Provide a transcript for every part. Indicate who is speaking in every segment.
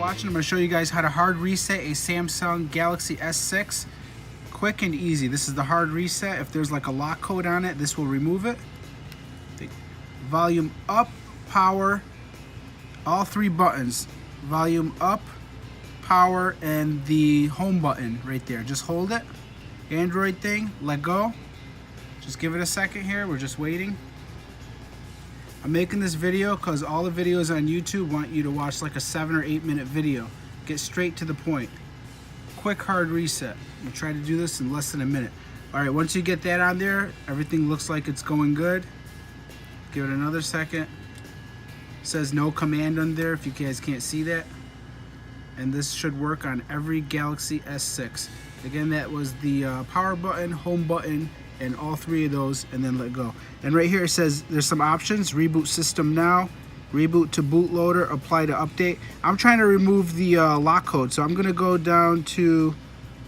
Speaker 1: watching. I'm going to show you guys how to hard reset a Samsung Galaxy S6. Quick and easy. This is the hard reset. If there's like a lock code on it, this will remove it. Volume up, power, all three buttons. Volume up, power, and the home button right there. Just hold it. Android thing, let go. Just give it a second here. We're just waiting. I'm making this video because all the videos on YouTube want you to watch like a 7 or 8 minute video. Get straight to the point. Quick hard reset. We'll try to do this in less than a minute. All right, once you get that on there, everything looks like it's going good. Give it another second. It says no command on there if you guys can't see that. And this should work on every Galaxy S6. Again, that was the power button, home button, and all three of those, and then let go. And right here it says there's some options: reboot system now, reboot to bootloader, apply to update. I'm trying to remove the lock code, so I'm gonna go down to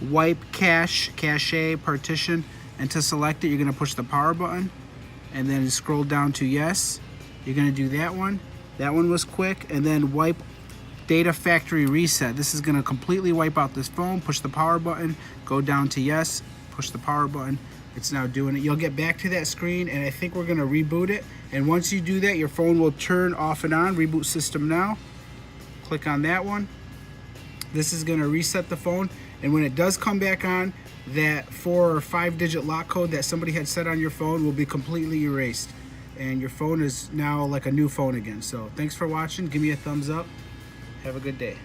Speaker 1: wipe cache, partition, and to select it, you're gonna push the power button, and then scroll down to yes. You're gonna do that one. That one was quick. And then wipe data factory reset. This is gonna completely wipe out this phone. Push the power button, go down to yes, push the power button. It's now doing it. You'll get back to that screen, and I think we're gonna reboot it. And once you do that, your phone will turn off and on. Reboot system now. Click on that one. This is gonna reset the phone, and when it does come back on, that 4 or 5 digit lock code that somebody had set on your phone will be completely erased, and your phone is now like a new phone again. So thanks for watching. Give me a thumbs up. Have a good day.